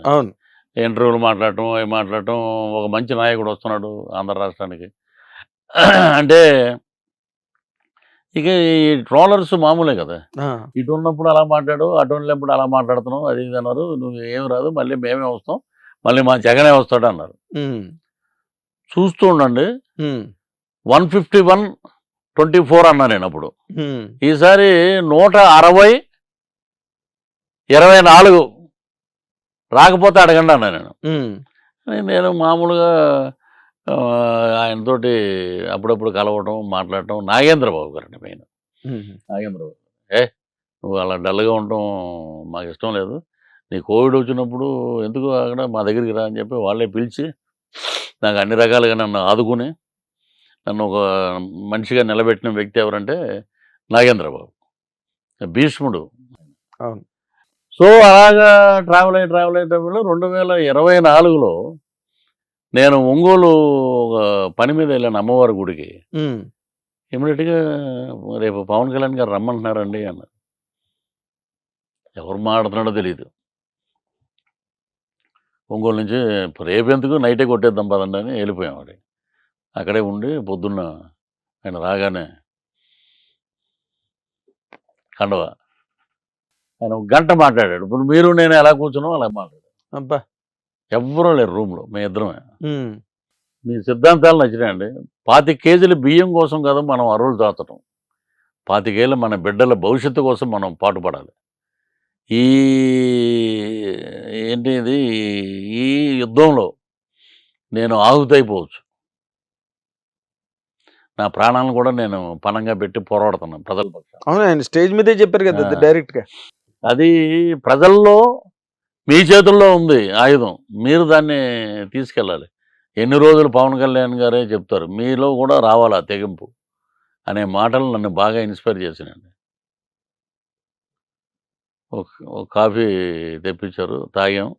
అవును. ఇంటర్వ్యూలు మాట్లాడటం, అవి మాట్లాడటం, ఒక మంచి నాయకుడు వస్తున్నాడు ఆంధ్ర రాష్ట్రానికి. అంటే ఇక ఈ ట్రోలర్స్ మామూలే కదా! ఆ! ఇటు ఉన్నప్పుడు అలా మాట్లాడు, అటు వెళ్ళినప్పుడు అలా మాట్లాడుతున్నావు, అది ఇది అన్నారు. నువ్వు ఏమి రాదు, మళ్ళీ మేమే వస్తాం, మళ్ళీ మా జగనే వస్తాడు అన్నారు. హ్మ్. చూస్తూ ఉండండి, హ్మ్. 151-24 అన్నా నేను అప్పుడు. హ్మ్. ఈసారి 160-24 రాకపోతే అడగండి అన్నా నేను. హ్మ్. నేను మామూలుగా ఆయనతోటి అప్పుడప్పుడు కలవటం, మాట్లాడటం. నాగేంద్రబాబు గారండి మెయిన్. హుహు. నాగేంద్రబాబు. ఏ నువ్వు అలా డల్‌గా ఉండటం మాకు ఇష్టం లేదు. నీ కోవిడ్ వచ్చినప్పుడు ఎందుకు అక్కడ మా దగ్గరికి రా అని చెప్పి వాళ్ళే పిలిచి నాకు అన్ని రకాలుగా నన్ను ఆదుకుని, నన్ను ఒక మనిషిగా నిలబెట్టిన వ్యక్తి ఎవరంటే నాగేంద్రబాబు. భీష్ముడు. అవును. సో, అలాగా ట్రావెల్ అయ్యేటప్పుడు 2024లో నేను ఒంగోలు ఒక పని మీద వెళ్ళాను అమ్మవారి గుడికి. హ్మ్. ఇమ్మీడియేట్‌గా రేపు పవన్ కళ్యాణ్ గారు రమ్మంటున్నారండి అన్నారు. ఎవరు మాట్లాడుతున్నాడో తెలీదు. ఒంగోలు నుంచి రేపెందుకు నైటే కొట్టేద్దాం పదండి అని వెళ్ళిపోయాం అక్కడికి. అక్కడే ఉండి పొద్దున్న ఆయన రాగానే కండువా. ఆయన ఒక గంట మాట్లాడాడు. ఇప్పుడు మీరు నేను ఎలా కూర్చున్నామో అలా మాట్లాడాడు. అబ్బా! ఎవ్వరూ లేరు రూమ్‌లో. మేమిద్దరమే. హ్మ్. మీ సిద్ధాంతాలు నచ్చినాయండి. 25 కేజీల బియ్యం కోసం కాదు మనం అరువులు చాచటం. 25 ఏళ్ల మన బిడ్డల భవిష్యత్తు కోసం మనం పాటుపడాలి. ఈ ఏంటి ఇది ఈ యుద్ధంలో నేను ఆహుతైపోవచ్చు. నా ప్రాణాలను కూడా నేను పణంగా పెట్టి పోరాడుతున్నాను ప్రజల పక్షాన. అవును. ఆయన స్టేజ్ మీదే చెప్పారు కదా! ఆ! డైరెక్ట్‌గా. అది ప్రజల్లో మీ చేతుల్లో ఉంది ఆయుధం. మీరు దాన్ని తీసుకెళ్ళాలి. ఎన్ని రోజులు పవన్ కళ్యాణ్ గారే చెప్తారు. మీలో కూడా రావాలి ఆ తెగింపు అనే మాటలు నన్ను బాగా ఇన్‌స్పైర్ చేసినాయండి. ఒక ఒక కాఫీ తెప్పించారు. తాగాం.